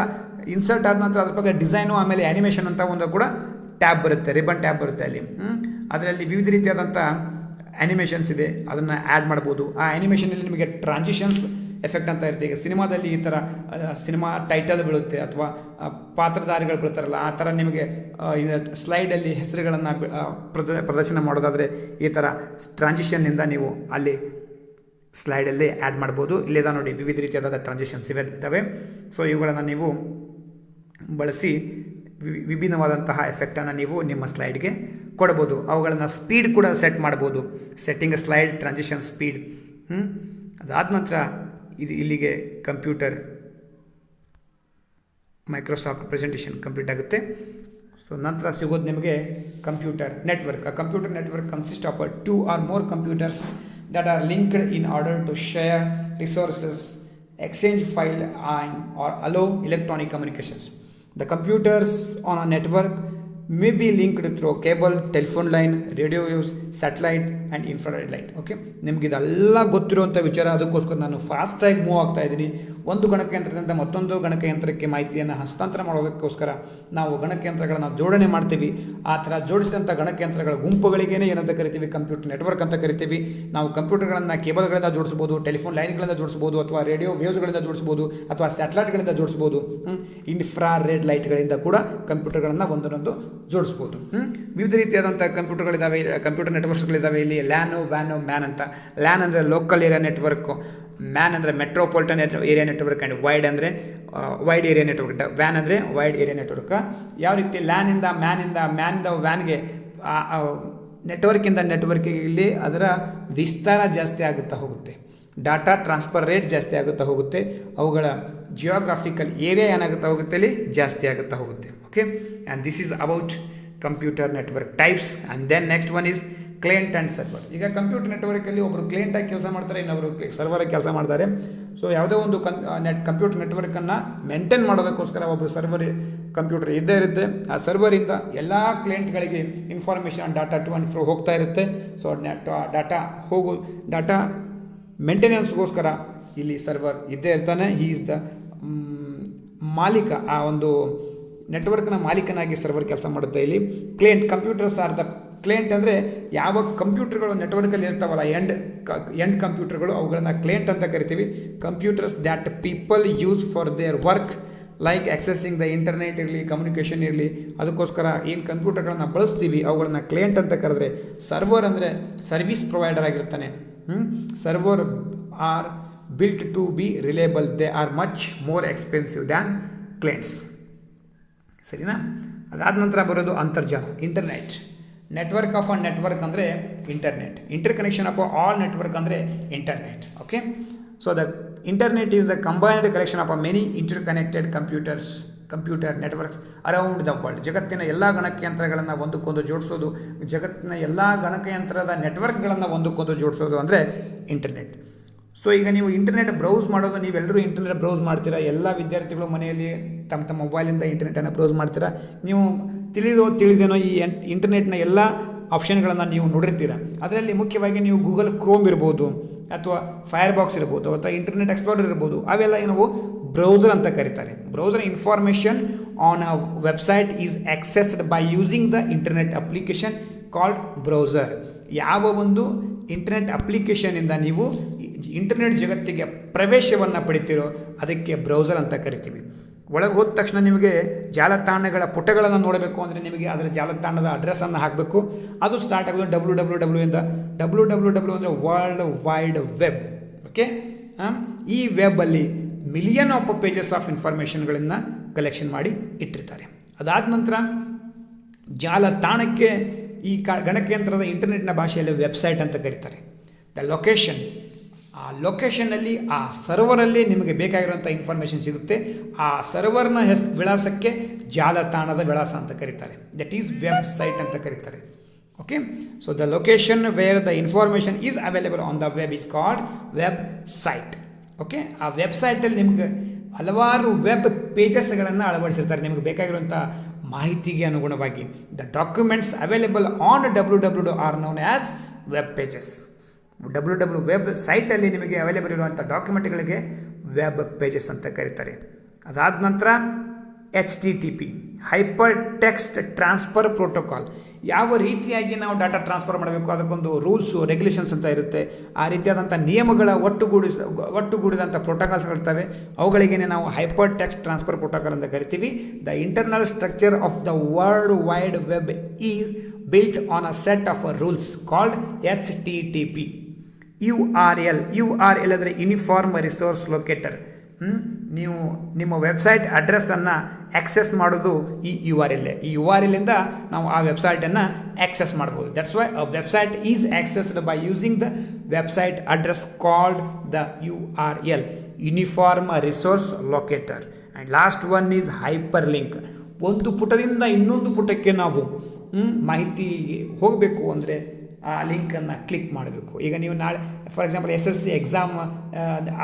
ಇನ್ಸರ್ಟ್ ಆದ ನಂತರ ಅದ್ರ ಬಗ್ಗೆ ಡಿಸೈನು, ಆಮೇಲೆ ಆ್ಯನಿಮೇಷನ್ ಅಂತ ಒಂದು ಕೂಡ ಟ್ಯಾಬ್ ಬರುತ್ತೆ, ರಿಬನ್ ಟ್ಯಾಬ್ ಬರುತ್ತೆ ಅಲ್ಲಿ. ಅದರಲ್ಲಿ ವಿವಿಧ ರೀತಿಯಾದಂಥ ಆ್ಯನಿಮೇಷನ್ಸ್ ಇದೆ, ಅದನ್ನು ಆ್ಯಡ್ ಮಾಡ್ಬೋದು. ಆ ಆ್ಯನಿಮೇಷನಲ್ಲಿ ನಿಮಗೆ ಟ್ರಾನ್ಸಿಷನ್ಸ್ ಎಫೆಕ್ಟ್ ಅಂತ ಇರುತ್ತೆ. ಈಗ ಸಿನಿಮಾದಲ್ಲಿ ಈ ಥರ ಸಿನಿಮಾ ಟೈಟಲ್ ಬೀಳುತ್ತೆ ಅಥವಾ ಪಾತ್ರಧಾರಿಗಳು ಬೀಳ್ತಾರಲ್ಲ, ಆ ಥರ ನಿಮಗೆ ಸ್ಲೈಡಲ್ಲಿ ಹೆಸರುಗಳನ್ನು ಪ್ರದರ್ಶನ ಮಾಡೋದಾದರೆ ಈ ಥರ ಟ್ರಾನ್ಸಿಷನ್ನಿಂದ ನೀವು ಅಲ್ಲಿ ಸ್ಲೈಡಲ್ಲಿ ಆ್ಯಡ್ ಮಾಡ್ಬೋದು. ಇಲ್ಲಿದ ನೋಡಿ ವಿವಿಧ ರೀತಿಯಾದ ಟ್ರಾನ್ಸಿಷನ್ಸ್ ಇದ್ದಾವೆ. ಸೊ ಇವುಗಳನ್ನು ನೀವು ಬಳಸಿ ವಿಭಿನ್ನವಾದಂತಹ ಎಫೆಕ್ಟನ್ನು ನೀವು ನಿಮ್ಮ ಸ್ಲೈಡ್ಗೆ ಕೊಡ್ಬೋದು. ಅವುಗಳನ್ನು ಸ್ಪೀಡ್ ಕೂಡ ಸೆಟ್ ಮಾಡ್ಬೋದು. Setting slide transition speed. ಅದಾದ ನಂತರ ಇಲ್ಲಿಗೆ ಕಂಪ್ಯೂಟರ್ ಮೈಕ್ರೋಸಾಫ್ಟ್ ಪ್ರೆಸೆಂಟೇಷನ್ ಕಂಪ್ಲೀಟ್ ಆಗುತ್ತೆ. ಸೊ ನಂತರ ಸಿಗೋದು ನಿಮಗೆ computer network. A computer network consist of 2 or more computers that are linked in order to share resources, exchange file, or allow electronic communications. The computers on a network may be linked through cable, telephone line, radio waves, satellite and infrared light. Okay, ನಿಮ್ಗೆ ಇದೆಲ್ಲ ಗೊತ್ತಿರುವಂಥ ವಿಚಾರ. ಅದಕ್ಕೋಸ್ಕರ ನಾನು ಫಾಸ್ಟಾಗಿ move ಆಗ್ತಾ ಇದ್ದೀನಿ. ಒಂದು ಗಣಕಯಂತ್ರದಿಂದ ಮತ್ತೊಂದು ಗಣಕಯಂತ್ರಕ್ಕೆ ಮಾಹಿತಿಯನ್ನು ಹಸ್ತಾಂತರ ಮಾಡೋದಕ್ಕೋಸ್ಕರ ನಾವು ಗಣಕಯಂತ್ರಗಳನ್ನು ಜೋಡಣೆ ಮಾಡ್ತೀವಿ. ಆ ಥರ ಜೋಡಿಸಿದಂಥ ಗಣಕಯಂತ್ರಗಳ ಗುಂಪುಗಳಿಗೇ ಏನಂತ ಕರಿತೀವಿ, ಕಂಪ್ಯೂಟರ್ ನೆಟ್ವರ್ಕ್ ಅಂತ ಕರಿತೀವಿ. ನಾವು ಕಂಪ್ಯೂಟರ್ಗಳನ್ನು ಕೇಬಲ್ಗಳಿಂದ ಜೋಡಿಸ್ಬೋದು, ಟೆಲಿಫೋನ್ ಲೈನ್ಗಳಿಂದ ಜೋಡಿಸ್ಬೋದು, ಅಥವಾ ರೇಡಿಯೋ ವೇವ್ಸ್ಗಳಿಂದ ಜೋಡಿಸ್ಬೋದು, ಅಥವಾ ಸ್ಯಾಟಲೈಟ್ಗಳಿಂದ ಜೋಡಿಸ್ಬೋದು. ಇನ್ಫ್ರಾರೆಡ್ ಲೈಟ್ಗಳಿಂದ ಕೂಡ ಕಂಪ್ಯೂಟರ್ಗಳನ್ನು ಒಂದೊಂದು ಜೋಡಿಸ್ಬೋದು. ವಿವಿಧ ರೀತಿಯಾದಂಥ ಕಂಪ್ಯೂಟರ್ಗಳಿದ್ದಾವೆ, ಕಂಪ್ಯೂಟರ್ ನೆಟ್ವರ್ಕ್ಸ್ಗಳಿದ್ದಾವೆ. ಇಲ್ಲಿ ಲ್ಯಾನು, ವ್ಯಾನು, ಮ್ಯಾನ್ ಅಂತ. ಲ್ಯಾನ್ ಅಂದರೆ ಲೋಕಲ್ ಏರಿಯಾ ನೆಟ್ವರ್ಕು, ಮ್ಯಾನ್ ಅಂದರೆ metropolitan area network, and wide ಅಂದರೆ ವೈಡ್ ಏರಿಯಾ ನೆಟ್ವರ್ಕ್, ವ್ಯಾನ್ ಅಂದರೆ ವೈಡ್ ಏರಿಯಾ ನೆಟ್ವರ್ಕ್. ಯಾವ ರೀತಿ ಲ್ಯಾನಿಂದ ಮ್ಯಾನಿಂದ ವ್ಯಾನ್ಗೆ ನೆಟ್ವರ್ಕಿಂದ ನೆಟ್ವರ್ಕಿಗೆ ಅದರ ವಿಸ್ತಾರ ಜಾಸ್ತಿ ಆಗುತ್ತಾ ಹೋಗುತ್ತೆ. ಡಾಟಾ ಟ್ರಾನ್ಸ್ಫರ್ ರೇಟ್ ಜಾಸ್ತಿ ಆಗುತ್ತಾ ಹೋಗುತ್ತೆ. ಅವುಗಳ ಜಿಯೋಗ್ರಾಫಿಕಲ್ ಏರಿಯಾ ಏನಾಗುತ್ತಾ ಹೋಗುತ್ತೆ, ಅಲ್ಲಿ ಜಾಸ್ತಿ ಆಗುತ್ತಾ ಹೋಗುತ್ತೆ. Okay, and this is about computer network types. And then next one is client and server. ಈಗ ಕಂಪ್ಯೂಟರ್ ನೆಟ್ವರ್ಕಲ್ಲಿ ಒಬ್ಬರು ಕ್ಲೈಂಟಾಗಿ ಕೆಲಸ ಮಾಡ್ತಾರೆ, ಇನ್ನೊಬ್ಬರು ಸರ್ವರಾಗಿ ಕೆಲಸ ಮಾಡ್ತಾರೆ. ಸೊ ಯಾವುದೋ ಒಂದು ಕಂಪ್ಯೂಟರ್ ನೆಟ್ವರ್ಕನ್ನು ಮೇಂಟೈನ್ ಮಾಡೋದಕ್ಕೋಸ್ಕರ ಒಬ್ಬರು ಸರ್ವರ್ ಕಂಪ್ಯೂಟರ್ ಇದ್ದೇ ಇರುತ್ತೆ. ಆ ಸರ್ವರಿಂದ ಎಲ್ಲ ಕ್ಲೈಂಟ್ಗಳಿಗೆ information, data to and fro ಹೋಗ್ತಾ ಇರುತ್ತೆ. ಸೊ ಡಾಟಾ ಮೇಂಟೆನೆನ್ಸ್ಗೋಸ್ಕರ ಇಲ್ಲಿ ಸರ್ವರ್ ಇದ್ದೇ ಇರ್ತಾನೆ. ಹಿ ಈಸ್ ದ ಮಾಲೀಕ, ಆ ಒಂದು ನೆಟ್ವರ್ಕ್ನ ಮಾಲೀಕನಾಗಿ ಸರ್ವರ್ ಕೆಲಸ ಮಾಡುತ್ತೆ. ಇಲ್ಲಿ client, computers are the client ಅಂದರೆ ಯಾವ ಕಂಪ್ಯೂಟರ್ಗಳು ನೆಟ್ವರ್ಕಲ್ಲಿ ಇರ್ತಾವಲ್ಲ, ಎಂಡ್ ಕಂಪ್ಯೂಟರ್ಗಳು, ಅವುಗಳನ್ನ ಕ್ಲೈಂಟ್ ಅಂತ ಕರಿತೀವಿ. Computers that people use for their work, like accessing the internet ಇರಲಿ, ಕಮ್ಯುನಿಕೇಷನ್ ಇರಲಿ, ಅದಕ್ಕೋಸ್ಕರ ಏನು ಕಂಪ್ಯೂಟರ್ಗಳನ್ನ ಬಳಸ್ತೀವಿ ಅವುಗಳನ್ನ ಕ್ಲೈಂಟ್ ಅಂತ ಕರೆದ್ರೆ, ಸರ್ವರ್ ಅಂದರೆ ಸರ್ವಿಸ್ ಪ್ರೊವೈಡರ್ ಆಗಿರ್ತಾನೆ. Server are built to be reliable. They are much more expensive than clients. ಸರಿನಾ? ಅದಾದ ನಂತರ ಬರೋದು ಅಂತರ್ಜಾಲ, internet. Network of a network ಅಂದರೆ internet. Interconnection of all network ಅಂದರೆ internet. Okay, so the internet is the combined collection of a many interconnected computer networks around the world. ಜಗತ್ತಿನ ಎಲ್ಲ ಗಣಕಯಂತ್ರಗಳನ್ನು ಒಂದಕ್ಕೊಂದು ಜೋಡಿಸೋದು, ಜಗತ್ತಿನ ಎಲ್ಲ ಗಣಕಯಂತ್ರದ ನೆಟ್ವರ್ಕ್ಗಳನ್ನು ಒಂದಕ್ಕೊಂದು ಜೋಡಿಸೋದು ಅಂದರೆ ಇಂಟರ್ನೆಟ್. ಸೊ ಈಗ ನೀವು ಇಂಟರ್ನೆಟ್ ಬ್ರೌಸ್ ಮಾಡೋದು, ನೀವೆಲ್ಲರೂ ಇಂಟರ್ನೆಟ್ ಬ್ರೌಸ್ ಮಾಡ್ತೀರಾ. ಎಲ್ಲ ವಿದ್ಯಾರ್ಥಿಗಳು ಮನೆಯಲ್ಲಿ ತಮ್ಮ ಮೊಬೈಲಿಂದ ಇಂಟರ್ನೆಟನ್ನು ಬ್ರೌಸ್ ಮಾಡ್ತೀರಾ. ನೀವು ತಿಳಿದೇನೋ ಈ ಇಂಟರ್ನೆಟ್ನ ಎಲ್ಲ ಆಪ್ಷನ್ಗಳನ್ನು ನೀವು ನೋಡಿರ್ತೀರ. ಅದರಲ್ಲಿ ಮುಖ್ಯವಾಗಿ ನೀವು ಗೂಗಲ್ ಕ್ರೋಮ್ ಇರ್ಬೋದು, ಅಥವಾ ಫೈರ್ ಬಾಕ್ಸ್ ಇರ್ಬೋದು, ಅಥವಾ ಇಂಟರ್ನೆಟ್ ಎಕ್ಸ್ಪ್ಲೋರರ್ ಇರ್ಬೋದು. ಅವೆಲ್ಲ ನಾವು ಬ್ರೌಸರ್ ಅಂತ ಕರೀತಾರೆ. Browser information on a website is accessed by using the internet application called browser. ಯಾವ ಒಂದು ಇಂಟರ್ನೆಟ್ ಅಪ್ಲಿಕೇಶನಿಂದ ನೀವು ಇಂಟರ್ನೆಟ್ ಜಗತ್ತಿಗೆ ಪ್ರವೇಶವನ್ನು ಪಡಿತೀರೋ ಅದಕ್ಕೆ ಬ್ರೌಸರ್ ಅಂತ ಕರಿತೀವಿ. ಒಳಗೆ ಹೋದ ತಕ್ಷಣ ನಿಮಗೆ ಜಾಲತಾಣಗಳ ಪುಟಗಳನ್ನು ನೋಡಬೇಕು ಅಂದರೆ ನಿಮಗೆ ಅದರ ಜಾಲತಾಣದ ಅಡ್ರೆಸ್ಸನ್ನು ಹಾಕಬೇಕು. ಅದು ಸ್ಟಾರ್ಟ್ ಆಗೋದು www ಇಂದ. www ಅಂದರೆ ವರ್ಲ್ಡ್ ವೈಡ್ ವೆಬ್. ಓಕೆ, ಈ ವೆಬ್ಬಲ್ಲಿ ಮಿಲಿಯನ್ ಆಫ್ ಪೇಜಸ್ ಆಫ್ ಇನ್ಫಾರ್ಮೇಷನ್ಗಳನ್ನು ಕಲೆಕ್ಷನ್ ಮಾಡಿ ಇಟ್ಟಿರ್ತಾರೆ. ಅದಾದ ನಂತರ ಜಾಲತಾಣಕ್ಕೆ ಈ ಗಣಕಯಂತ್ರದ ಇಂಟರ್ನೆಟ್ನ ಭಾಷೆಯಲ್ಲಿ ವೆಬ್ಸೈಟ್ ಅಂತ ಕರೀತಾರೆ. ದ ಲೊಕೇಶನ್, ಆ ಲೊಕೇಶನಲ್ಲಿ ಆ ಸರ್ವರಲ್ಲಿ ನಿಮಗೆ ಬೇಕಾಗಿರುವಂಥ ಇನ್ಫಾರ್ಮೇಷನ್ ಸಿಗುತ್ತೆ. ಆ ಸರ್ವರ್ನ ವಿಳಾಸಕ್ಕೆ ಜಾಲತಾಣದ ವಿಳಾಸ ಅಂತ ಕರೀತಾರೆ. ದಟ್ ಈಸ್ ವೆಬ್ಸೈಟ್ ಅಂತ ಕರೀತಾರೆ. Okay, so the location where the information is available on the web is called website. Okay, ಆ ವೆಬ್ಸೈಟಲ್ಲಿ ನಿಮ್ಗೆ ಹಲವಾರು ವೆಬ್ ಪೇಜಸ್ಗಳನ್ನು ಅಳವಡಿಸಿರ್ತಾರೆ ನಿಮಗೆ ಬೇಕಾಗಿರುವಂಥ ಮಾಹಿತಿಗೆ ಅನುಗುಣವಾಗಿ. The documents available on www are known as web pages. www ವೆಬ್ ಸೈಟಲ್ಲಿ ನಿಮಗೆ ಅವೈಲೇಬಲ್ ಇರುವಂಥ ಡಾಕ್ಯುಮೆಂಟ್ಗಳಿಗೆ ವೆಬ್ ಪೇಜಸ್ ಅಂತ ಕರೀತಾರೆ. ಅದಾದ ನಂತರ HTTP hypertext transfer protocol. ಯಾವ ರೀತಿಯಾಗಿ ನಾವು ಡಾಟಾ ಟ್ರಾನ್ಸ್ಫರ್ ಮಾಡಬೇಕು ಅದಕ್ಕೊಂದು ರೂಲ್ಸು ರೆಗ್ಯುಲೇಷನ್ಸ್ ಅಂತ ಇರುತ್ತೆ. ಆ ರೀತಿಯಾದಂಥ ನಿಯಮಗಳ ಒಟ್ಟುಗೂಡಿದಂಥ ಪ್ರೋಟೋಕಾಲ್ಸ್ಗಳಿರ್ತವೆ. ಅವುಗಳಿಗೇನೆ ನಾವು ಹೈಪರ್ ಟೆಕ್ಸ್ಟ್ ಟ್ರಾನ್ಸ್ಫರ್ ಪ್ರೋಟೋಕಾಲ್ ಅಂತ ಕರಿತೀವಿ. The internal structure of the world wide web is built on a set of rules called HTTP. URL ಅಂದರೆ ಯೂನಿಫಾರ್ಮ್ ರಿಸೋರ್ಸ್ ಲೊಕೇಟರ್. ನೀವು ನಿಮ್ಮ ವೆಬ್ಸೈಟ್ ಅಡ್ರೆಸ್ಸನ್ನು ಆಕ್ಸೆಸ್ ಮಾಡೋದು ಈ URL. ಈ URL ಇಂದ ನಾವು ಆ ವೆಬ್ಸೈಟನ್ನು ಆಕ್ಸೆಸ್ ಮಾಡ್ಬೋದು. That's why a website is accessed by using the website address called the URL, uniform resource locator. And last one is hyperlink. ಒಂದು ಪುಟದಿಂದ ಇನ್ನೊಂದು ಪುಟಕ್ಕೆ ನಾವು ಮಾಹಿತಿ ಹೋಗಬೇಕು ಅಂದರೆ ಆ ಲಿಂಕನ್ನು ಕ್ಲಿಕ್ ಮಾಡಬೇಕು. ಈಗ ನೀವು ನಾಳೆ ಫಾರ್ ಎಕ್ಸಾಂಪಲ್ SSLC ಎಕ್ಸಾಮ್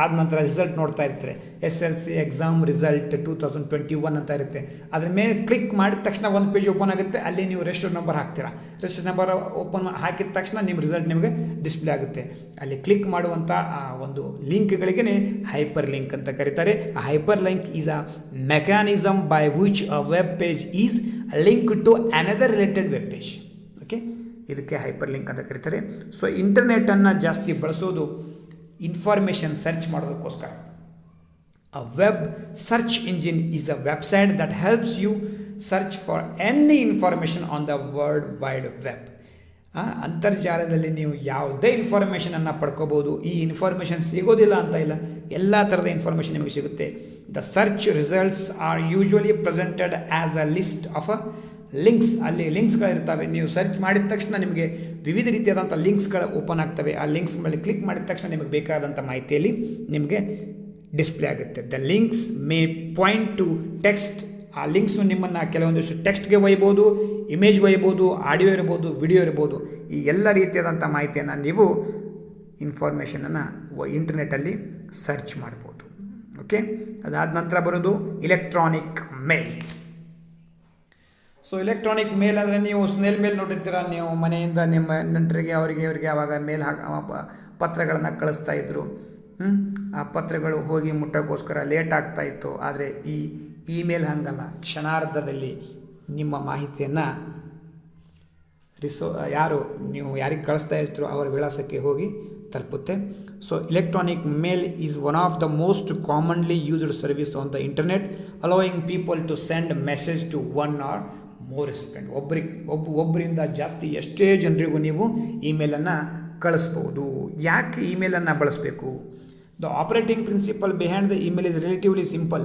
ಆದ ನಂತರ ರಿಸಲ್ಟ್ ನೋಡ್ತಾ ಇರ್ತಾರೆ. SSLC ಎಕ್ಸಾಮ್ ರಿಸಲ್ಟ್ 2021 ಅಂತ ಇರುತ್ತೆ. ಅದ್ರ ಮೇಲೆ ಕ್ಲಿಕ್ ಮಾಡಿದ ತಕ್ಷಣ ಒಂದು ಪೇಜ್ ಓಪನ್ ಆಗುತ್ತೆ. ಅಲ್ಲಿ ನೀವು ರಿಜಿಸ್ಟರ್ ನಂಬರ್ ಹಾಕ್ತೀರಾ. ರಿಜಿಸ್ಟರ್ ನಂಬರ್ ಓಪನ್ ಹಾಕಿದ ತಕ್ಷಣ ನಿಮ್ಮ ರಿಸಲ್ಟ್ ನಿಮಗೆ ಡಿಸ್ಪ್ಲೇ ಆಗುತ್ತೆ. ಅಲ್ಲಿ ಕ್ಲಿಕ್ ಮಾಡುವಂಥ ಆ ಒಂದು ಲಿಂಕ್ಗಳಿಗೆ ಹೈಪರ್ ಲಿಂಕ್ ಅಂತ ಕರೀತಾರೆ. ಆ hyperlink is a mechanism by which a web page is link to another related web page. Okay, ಇದಕ್ಕೆ ಹೈಪರ್ ಲಿಂಕ್ ಅಂತ ಕರೀತಾರೆ. ಸೊ ಇಂಟರ್ನೆಟನ್ನು ಜಾಸ್ತಿ ಬಳಸೋದು ಇನ್ಫಾರ್ಮೇಷನ್ ಸರ್ಚ್ ಮಾಡೋದಕ್ಕೋಸ್ಕರ. A web search engine is a website that helps you search for any information on the world wide web. ಅಂತರ್ಜಾಲದಲ್ಲಿ ನೀವು ಯಾವುದೇ ಇನ್ಫಾರ್ಮೇಷನನ್ನು ಪಡ್ಕೋಬೋದು. ಈ ಇನ್ಫಾರ್ಮೇಷನ್ ಸಿಗೋದಿಲ್ಲ ಅಂತ ಇಲ್ಲ, ಎಲ್ಲ ಥರದ ಇನ್ಫಾರ್ಮೇಷನ್ ನಿಮಗೆ ಸಿಗುತ್ತೆ. The search results R usually presented as a list of links. ಅಲ್ಲಿ ಲಿಂಕ್ಸ್ಗಳಿರ್ತವೆ. ನೀವು ಸರ್ಚ್ ಮಾಡಿದ ತಕ್ಷಣ ನಿಮಗೆ ವಿವಿಧ ರೀತಿಯಾದಂಥ ಲಿಂಕ್ಸ್ಗಳು ಓಪನ್ ಆಗ್ತವೆ. ಆ ಲಿಂಕ್ಸ್ ಮೇಲೆ ಕ್ಲಿಕ್ ಮಾಡಿದ ತಕ್ಷಣ ನಿಮಗೆ ಬೇಕಾದಂಥ ಮಾಹಿತಿಯಲ್ಲಿ ನಿಮಗೆ ಡಿಸ್ಪ್ಲೇ ಆಗುತ್ತೆ. The links May point to text. ಆ ಲಿಂಕ್ಸು ನಿಮ್ಮನ್ನು ಕೆಲವೊಂದಿಷ್ಟು ಟೆಕ್ಸ್ಟ್ಗೆ ಒಯ್ಬೋದು, ಇಮೇಜ್ ಒಯ್ಬೋದು, ಆಡಿಯೋ ಇರ್ಬೋದು, ವಿಡಿಯೋ ಇರ್ಬೋದು. ಈ ಎಲ್ಲ ರೀತಿಯಾದಂಥ ಮಾಹಿತಿಯನ್ನು ನೀವು ಇನ್ಫಾರ್ಮೇಷನನ್ನು ಇಂಟರ್ನೆಟ್ಟಲ್ಲಿ ಸರ್ಚ್ ಮಾಡ್ಬೋದು. ಓಕೆ, ಅದಾದ ನಂತರ ಬರೋದು ಇಲೆಕ್ಟ್ರಾನಿಕ್ ಮೇಲ್. ಸೊ ಇಲೆಕ್ಟ್ರಾನಿಕ್ ಮೇಲ್ ಅಂದರೆ ನೀವು ಸ್ನೇಲ್ ಮೇಲ್ ನೋಡಿರ್ತೀರ. ನೀವು ಮನೆಯಿಂದ ನಿಮ್ಮ ನೆಂಟರಿಗೆ ಅವರಿಗೆ ಆವಾಗ ಮೇಲ್ ಪತ್ರಗಳನ್ನು ಕಳಿಸ್ತಾ ಇದ್ದರು. ಆ ಪತ್ರಗಳು ಹೋಗಿ ಮುಟ್ಟೋಕ್ಕೋಸ್ಕರ ಲೇಟ್ ಆಗ್ತಾಯಿತ್ತು. ಆದರೆ ಈ ಇಮೇಲ್ ಹಾಗಲ್ಲ, ಕ್ಷಣಾರ್ಧದಲ್ಲಿ ನಿಮ್ಮ ಮಾಹಿತಿಯನ್ನು ನೀವು ಯಾರಿಗೆ ಕಳಿಸ್ತಾ ಇರ್ತೀರೋ ಅವರ ವಿಳಾಸಕ್ಕೆ ಹೋಗಿ ತಲುಪುತ್ತೆ. So electronic mail is one of the most commonly used service on the internet, allowing people to send message to one or more recipient. ಒಬ್ಬರಿಂದ ಜಾಸ್ತಿ ಎಷ್ಟೇ ಜನರಿಗೂ ನೀವು ಇಮೇಲನ್ನು ಕಳಿಸ್ಬೋದು. ಯಾಕೆ ಇಮೇಲನ್ನು ಬಳಸಬೇಕು? The operating principle behind the email is relatively simple,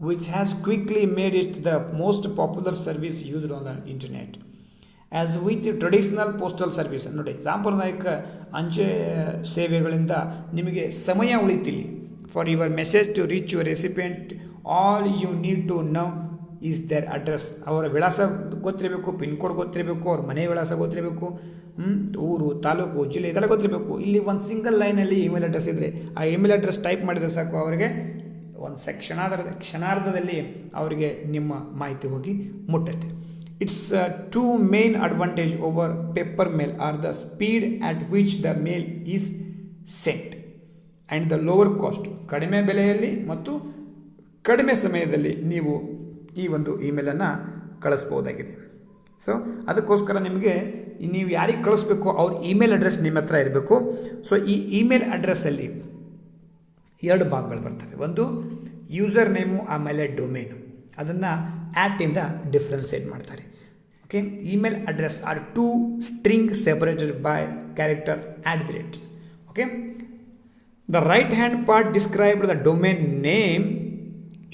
which has quickly made it the most popular service used on the internet. As with traditional postal service. ನೋಡಿ, ಸಾಂಪ್ರದಾಯಿಕ ಅಂಚೆ ಸೇವೆಗಳಿಂದ ನಿಮಗೆ ಸಮಯ ಉಳಿತಿಲ್ಲ. For your message to reach your recipient, all you need to know is their address. ಅವರ ವಿಳಾಸ ಗೊತ್ತಿರಬೇಕು, ಪಿನ್ ಕೋಡ್ ಗೊತ್ತಿರಬೇಕು, ಅವ್ರ ಮನೆ ವಿಳಾಸ ಗೊತ್ತಿರಬೇಕು, ಊರು, ತಾಲೂಕು, ಜಿಲ್ಲೆ ಇದೆಲ್ಲ ಗೊತ್ತಿರಬೇಕು. ಇಲ್ಲಿ ಒಂದು ಸಿಂಗಲ್ ಲೈನಲ್ಲಿ ಇಮೇಲ್ ಅಡ್ರೆಸ್ ಇದ್ದರೆ ಆ ಇಮೇಲ್ ಅಡ್ರೆಸ್ ಟೈಪ್ ಮಾಡಿದರೆ ಸಾಕು, ಅವರಿಗೆ ಒಂದು ಕ್ಷಣಾರ್ಧದಲ್ಲಿ ಅವರಿಗೆ ನಿಮ್ಮ ಮಾಹಿತಿ ಹೋಗಿ ಮುಟ್ಟುತ್ತೆ. It's two main advantage over paper mail are the speed at which the mail is sent and the lower cost. ಕಡಿಮೆ ಬೆಲೆಯಲ್ಲಿ ಮತ್ತು ಕಡಿಮೆ ಸಮಯದಲ್ಲಿ ನೀವು ಈ ಒಂದು ಇಮೇಲನ್ನು ಕಳಿಸ್ಬೋದಾಗಿದೆ. ಸೊ ಅದಕ್ಕೋಸ್ಕರ ನಿಮಗೆ ನೀವು ಯಾರಿಗೆ ಕಳಿಸ್ಬೇಕು ಅವ್ರ ಇಮೇಲ್ ಅಡ್ರೆಸ್ ನಿಮ್ಮ ಹತ್ರ ಇರಬೇಕು. ಸೊ ಈ ಇಮೇಲ್ ಅಡ್ರೆಸ್ಸಲ್ಲಿ ಎರಡು ಭಾಗಗಳು ಬರ್ತವೆ. ಒಂದು ಯೂಸರ್ ನೇಮು, ಆಮೇಲೆ ಡೊಮೇನು. ಅದನ್ನು ಇಂದ ಡಿಫ್ರೆನ್ಸಿಯೇಟ್ ಮಾಡ್ತಾರೆ. Okay, email address are two string separated by character @ okay, the right hand part described the domain name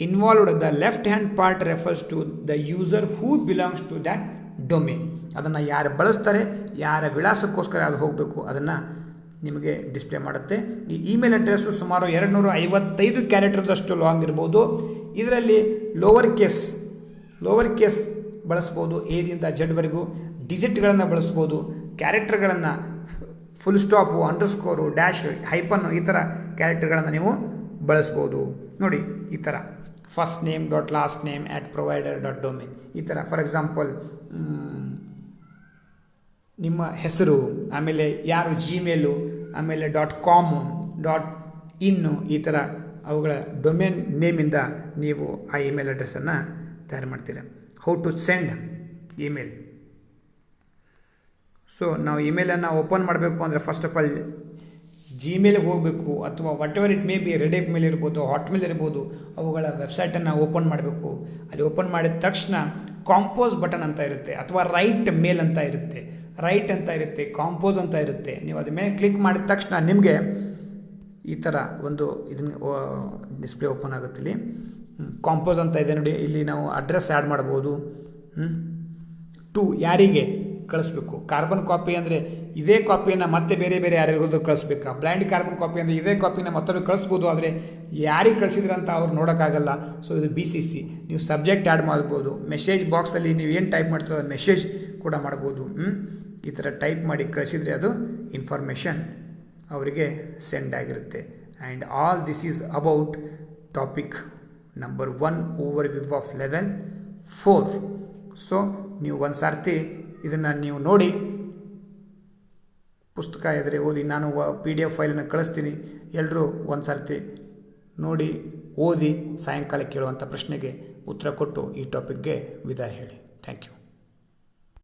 involved. The left hand part refers to the user who belongs to that domain. ಅದನ್ನು ಯಾರು ಬಳಸ್ತಾರೆ, ಯಾರ ವಿಳಾಸಕ್ಕೋಸ್ಕರ ಅದು ಹೋಗಬೇಕು, ಅದನ್ನು ನಿಮಗೆ display ಮಾಡುತ್ತೆ. ಈ ಇಮೇಲ್ ಅಡ್ರೆಸ್ಸು ಸುಮಾರು 255 ಕ್ಯಾರೆಕ್ಟರ್ದಷ್ಟು ಲಾಂಗ್ ಇರ್ಬೋದು. ಇದರಲ್ಲಿ ಲೋವರ್ ಕೇಸ್ ಬಳಸ್ಬೋದು, ಎದಿಂದ ಜೆಡ್ವರೆಗೂ. ಡಿಜಿಟ್ಗಳನ್ನು ಬಳಸ್ಬೋದು, ಕ್ಯಾರೆಕ್ಟರ್ಗಳನ್ನು ಫುಲ್ ಸ್ಟಾಪು, ಅಂಡರ್ಸ್ಕೋರು, ಡ್ಯಾಶ್, ಹೈಪನ್ನು, ಈ ಥರ ಕ್ಯಾರೆಕ್ಟರ್ಗಳನ್ನು ನೀವು ಬಳಸ್ಬೋದು. ನೋಡಿ, ಈ ಥರ first name dot last name @provider.domain ಈ ಥರ. ಫಾರ್ ಎಕ್ಸಾಂಪಲ್ ನಿಮ್ಮ ಹೆಸರು, ಆಮೇಲೆ ಯಾರು ಜಿಮೇಲು, ಆಮೇಲೆ .com .in ಈ ಥರ ಅವುಗಳ ಡೊಮೇನ್ ನೇಮಿಂದ ನೀವು ಆ ಇಮೇಲ್ ಅಡ್ರೆಸ್ಸನ್ನು ತಯಾರು ಮಾಡ್ತೀರಾ. How to send email. So ನಾವು ಇಮೇಲನ್ನು ಓಪನ್ ಮಾಡಬೇಕು ಅಂದರೆ ಫಸ್ಟ್ ಆಫ್ ಆಲ್ ಜಿಮೇಲ್ಗೆ ಹೋಗಬೇಕು, ಅಥವಾ whatever it may be, Rediffmail ಇರ್ಬೋದು, ಹಾಟ್ಮೇಲ್ ಇರ್ಬೋದು, ಅವುಗಳ ವೆಬ್ಸೈಟನ್ನು ಓಪನ್ ಮಾಡಬೇಕು. ಅಲ್ಲಿ ಓಪನ್ ಮಾಡಿದ ತಕ್ಷಣ ಕಾಂಪೋಸ್ ಬಟನ್ ಅಂತ ಇರುತ್ತೆ, ಅಥವಾ ರೈಟ್ ಮೇಲ್ ಅಂತ ಇರುತ್ತೆ, ರೈಟ್ ಅಂತ ಇರುತ್ತೆ, ಕಾಂಪೋಸ್ ಅಂತ ಇರುತ್ತೆ. ನೀವು ಅದ್ರ ಮೇಲೆ ಕ್ಲಿಕ್ ಮಾಡಿದ ತಕ್ಷಣ ನಿಮಗೆ ಈ ಥರ ಒಂದು ಇದನ್ನು ಡಿಸ್ಪ್ಲೇ ಓಪನ್ ಆಗುತ್ತೆ. ಇಲ್ಲಿ ಕಾಂಪೋಸ್ ಅಂತ ಇದೆ ನೋಡಿ, ಇಲ್ಲಿ ನಾವು ಅಡ್ರೆಸ್ ಆ್ಯಡ್ ಮಾಡ್ಬೋದು. ಟು ಯಾರಿಗೆ ಕಳಿಸ್ಬೇಕು, ಕಾರ್ಬನ್ ಕಾಪಿ ಅಂದರೆ ಇದೇ ಕಾಪಿಯನ್ನು ಮತ್ತೆ ಬೇರೆ ಬೇರೆ ಯಾರಿಗೂ ಕಳಿಸ್ಬೇಕಾ, ಬ್ಲೈಂಡ್ ಕಾರ್ಬನ್ ಕಾಪಿ ಅಂದರೆ ಇದೇ ಕಾಪಿನ ಮತ್ತೊಬ್ಬರು ಕಳಿಸ್ಬೋದು, ಆದರೆ ಯಾರಿಗೆ ಕಳಿಸಿದ್ರಂತ ಅವ್ರು ನೋಡೋಕ್ಕಾಗಲ್ಲ. ಸೊ ಇದು BCC. ನೀವು ಸಬ್ಜೆಕ್ಟ್ ಆ್ಯಡ್ ಮಾಡ್ಬೋದು, ಮೆಸೇಜ್ ಬಾಕ್ಸಲ್ಲಿ ನೀವು ಏನು ಟೈಪ್ ಮಾಡ್ತೀರೋ ಮೆಸೇಜ್ ಕೂಡ ಮಾಡ್ಬೋದು. ಈ ಥರ ಟೈಪ್ ಮಾಡಿ ಕಳಿಸಿದರೆ ಅದು ಇನ್ಫಾರ್ಮೇಷನ್ ಅವರಿಗೆ ಸೆಂಡ್ ಆಗಿರುತ್ತೆ. And all this is about topic number 1 overview of level 4. So ನೀವು ಒಂದು ಸಾರ್ತಿ ಇದನ್ನು ನೀವು ನೋಡಿ, ಪುಸ್ತಕ ಎದುರೆ ಓದಿ, ನಾನು PDF ಫೈಲನ್ನು ಕಳಿಸ್ತೀನಿ, ಎಲ್ಲರೂ ಒಂದು ಸಾರ್ತಿ ನೋಡಿ ಓದಿ ಸಾಯಂಕಾಲ ಕೇಳುವಂಥ ಪ್ರಶ್ನೆಗೆ ಉತ್ತರ ಕೊಟ್ಟು ಈ ಟಾಪಿಕ್ಗೆ ವಿದಾಯ ಹೇಳಿ. Thank you.